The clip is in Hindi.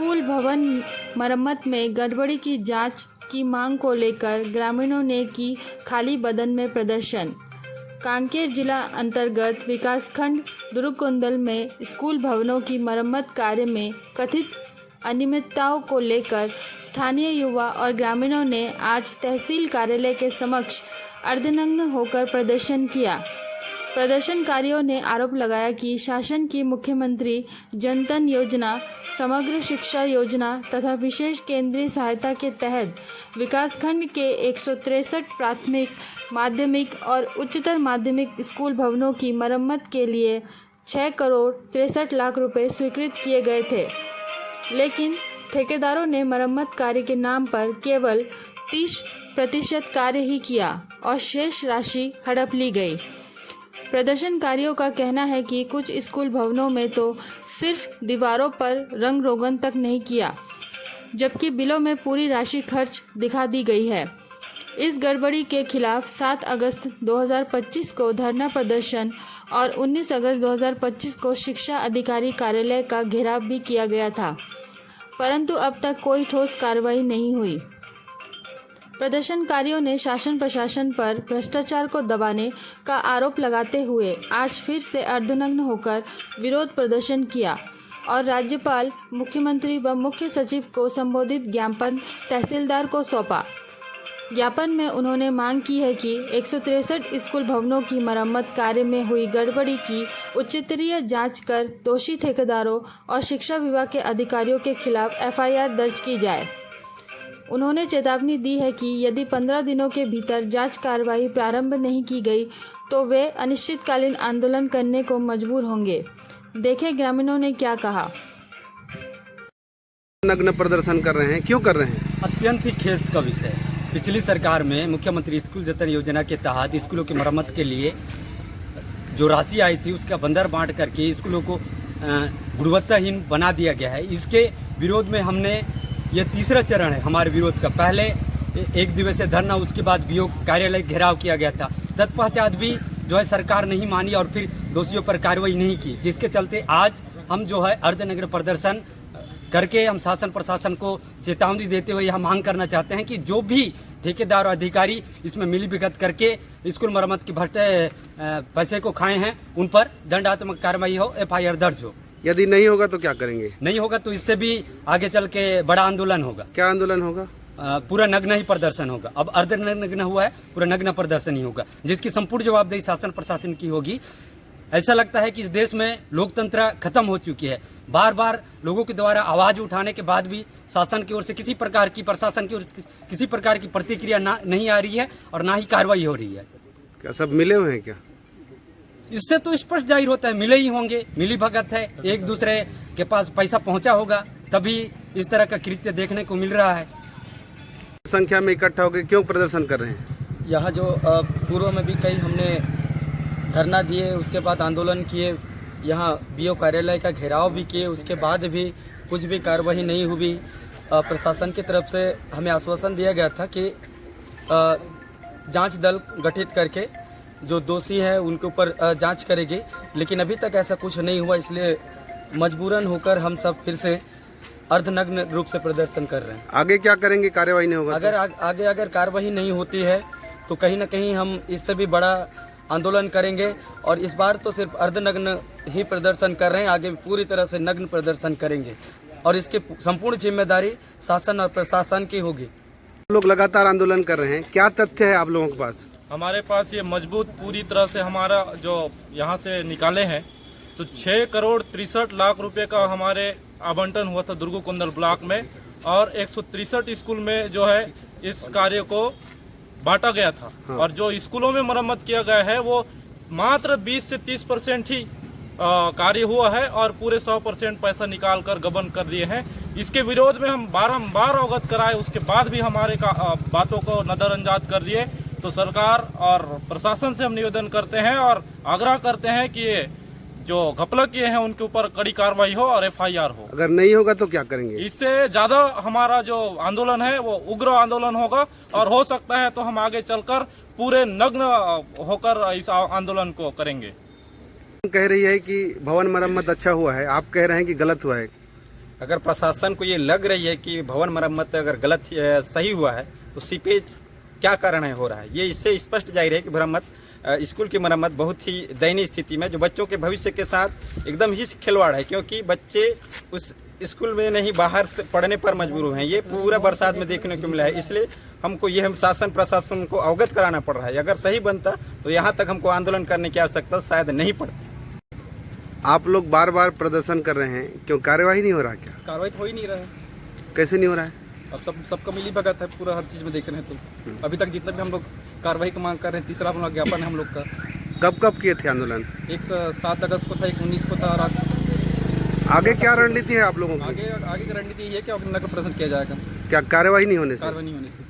स्कूल भवन मरम्मत में गड़बड़ी की जांच की मांग को लेकर ग्रामीणों ने की खाली बदन में प्रदर्शन। कांकेर जिला अंतर्गत विकासखंड दुर्गकुंदल में स्कूल भवनों की मरम्मत कार्य में कथित अनियमितताओं को लेकर स्थानीय युवा और ग्रामीणों ने आज तहसील कार्यालय के समक्ष अर्धनग्न होकर प्रदर्शन किया। प्रदर्शनकारियों ने आरोप लगाया कि शासन की मुख्यमंत्री जनधन योजना, समग्र शिक्षा योजना तथा विशेष केंद्रीय सहायता के तहत विकासखंड के 163 प्राथमिक, माध्यमिक और उच्चतर माध्यमिक स्कूल भवनों की मरम्मत के लिए 6 करोड़ 63 लाख रुपए स्वीकृत किए गए थे, लेकिन ठेकेदारों ने मरम्मत कार्य के नाम पर केवल 30% कार्य ही किया और शेष राशि हड़प ली गई। प्रदर्शनकारियों का कहना है कि कुछ स्कूल भवनों में तो सिर्फ दीवारों पर रंग रोगन तक नहीं किया, जबकि बिलों में पूरी राशि खर्च दिखा दी गई है। इस गड़बड़ी के खिलाफ 7 अगस्त 2025 को धरना प्रदर्शन और 19 अगस्त 2025 को शिक्षा अधिकारी कार्यालय का घेराव भी किया गया था, परंतु अब तक कोई ठोस कार्रवाई नहीं हुई। प्रदर्शनकारियों ने शासन प्रशासन पर भ्रष्टाचार को दबाने का आरोप लगाते हुए आज फिर से अर्धनग्न होकर विरोध प्रदर्शन किया और राज्यपाल, मुख्यमंत्री व मुख्य सचिव को संबोधित ज्ञापन तहसीलदार को सौंपा। ज्ञापन में उन्होंने मांग की है कि 163 स्कूल भवनों की मरम्मत कार्य में हुई गड़बड़ी की उच्चस्तरीय जांच कर दोषी ठेकेदारों और शिक्षा विभाग के अधिकारियों के खिलाफ FIR दर्ज की जाए। उन्होंने चेतावनी दी है कि यदि 15 दिनों के भीतर जांच कार्रवाई प्रारंभ नहीं की गई तो वे अनिश्चितकालीन आंदोलन करने को मजबूर होंगे। देखें ग्रामीणों ने क्या कहा। नग्न प्रदर्शन कर रहे हैं, क्यों कर रहे हैं? अत्यंत ही खेद का विषय। पिछली सरकार में मुख्यमंत्री स्कूल जतन योजना के तहत स्कूलों की मरम्मत के लिए जो राशि आई थी उसका बंदर बांट करके स्कूलों को गुणवत्ताहीन बना दिया गया है। इसके विरोध में हमने ये तीसरा चरण है हमारे विरोध का। पहले 1 दिवसीय धरना, उसके बाद बीओ कार्यालय घेराव किया गया था। तत्पश्चात भी जो है सरकार नहीं मानी और फिर दोषियों पर कार्रवाई नहीं की, जिसके चलते आज हम जो है अर्धनग्न प्रदर्शन करके हम शासन प्रशासन को चेतावनी देते हुए यह मांग करना चाहते हैं कि जो भी ठेकेदार और अधिकारी इसमें मिलीभगत करके स्कूल मरम्मत के पैसे को खाए हैं उन पर दंडात्मक कार्रवाई हो, FIR दर्ज हो। यदि नहीं होगा तो क्या करेंगे? नहीं होगा तो इससे भी आगे चल के बड़ा आंदोलन होगा। क्या आंदोलन होगा? पूरा नग्न ही प्रदर्शन होगा। अब अर्धनग्न हुआ है, पूरा नग्न प्रदर्शन ही होगा, जिसकी संपूर्ण जवाबदेही शासन प्रशासन की होगी। ऐसा लगता है कि इस देश में लोकतंत्र खत्म हो चुकी है। बार बार लोगों के द्वारा आवाज उठाने के बाद भी शासन की ओर से किसी प्रकार की, प्रशासन की ओर से किसी प्रकार की प्रतिक्रिया नहीं आ रही है और ना ही कार्रवाई हो रही है। क्या सब मिले हुए हैं क्या? इससे तो स्पष्ट जाहिर होता है मिले ही होंगे, मिली भगत है, एक दूसरे के पास पैसा पहुंचा होगा, तभी इस तरह का कृत्य देखने को मिल रहा है। संख्या में इकट्ठा होकर क्यों प्रदर्शन कर रहे हैं? यहाँ जो पूर्व में भी कई हमने धरना दिए, उसके बाद आंदोलन किए, यहाँ बीओ कार्यालय का घेराव भी किए, उसके बाद भी कुछ भी कार्रवाई नहीं हुई। प्रशासन की तरफ से हमें आश्वासन दिया गया था कि जांच दल गठित करके जो दोषी है उनके ऊपर जांच करेगी, लेकिन अभी तक ऐसा कुछ नहीं हुआ। इसलिए मजबूरन होकर हम सब फिर से अर्धनग्न रूप से प्रदर्शन कर रहे हैं। आगे क्या करेंगे? कार्रवाई नहीं होगा अगर कार्रवाई नहीं होती है तो कहीं न कहीं हम इससे भी बड़ा आंदोलन करेंगे और इस बार तो सिर्फ अर्धनग्न ही प्रदर्शन कर रहे हैं, आगे पूरी तरह से नग्न प्रदर्शन करेंगे और इसकी संपूर्ण जिम्मेदारी शासन और प्रशासन की होगी। लोग लगातार आंदोलन कर रहे हैं, क्या तथ्य है आप लोगों के पास? हमारे पास ये मजबूत पूरी तरह से हमारा जो यहाँ से निकाले हैं तो 6 करोड़ 63 लाख रुपए का हमारे आवंटन हुआ था दुर्गकुंदल ब्लॉक में और 163 स्कूल में जो है इस कार्य को बांटा गया था। हाँ। और जो स्कूलों में मरम्मत किया गया है वो मात्र 20 से 30% ही कार्य हुआ है और पूरे 100% पैसा निकाल कर गबन कर दिए हैं। इसके विरोध में हम बारंबार अवगत कराए, उसके बाद भी हमारे बातों को नजरअंदाज कर दिए। तो सरकार और प्रशासन से हम निवेदन करते हैं और आग्रह करते हैं कि ये जो घपला किए हैं उनके ऊपर कड़ी कार्रवाई हो और FIR हो। अगर नहीं होगा तो क्या करेंगे? इससे ज्यादा हमारा जो आंदोलन है वो उग्र आंदोलन होगा और हो सकता है तो हम आगे चलकर पूरे नग्न होकर इस आंदोलन को करेंगे। कह रही है कि भवन मरम्मत अच्छा हुआ है, आप कह रहे हैं कि गलत हुआ है। अगर प्रशासन को ये लग रही है कि भवन मरम्मत अगर गलत सही हुआ है तो सीपेज क्या कारण है हो रहा है, ये इससे स्पष्ट जाहिर है कि स्कूल की मरम्मत बहुत ही दयनीय स्थिति में, जो बच्चों के भविष्य के साथ एकदम ही खिलवाड़ है, क्योंकि बच्चे उस स्कूल में नहीं बाहर से पढ़ने पर मजबूर हुए हैं। ये पूरा बरसात में देखने को मिला है, इसलिए हमको ये हम शासन प्रशासन को अवगत कराना पड़ रहा है। अगर सही बनता तो यहाँ तक हमको आंदोलन करने की आवश्यकता शायद नहीं पड़ती। आप लोग बार बार प्रदर्शन कर रहे हैं, क्यों कार्यवाही नहीं हो रहा? क्या कार्रवाई तो हो ही नहीं रहा है। कैसे नहीं हो रहा है? अब सबका मिली भगत है पूरा, हर चीज़ में देख रहे हैं। तो अभी तक जितना भी हम लोग कार्रवाई की मांग कर रहे हैं, तीसरा अपना ज्ञापन है हम लोग का। कब किए थे आंदोलन? एक 7 अगस्त को था, एक 19 को था, और आगे क्या रणनीति है आप लोगों की? आगे की रणनीति ये है कि नगर प्रदर्शन किया जाएगा, क्या कार्यवाही नहीं होने से? कार्रवाई नहीं होने से।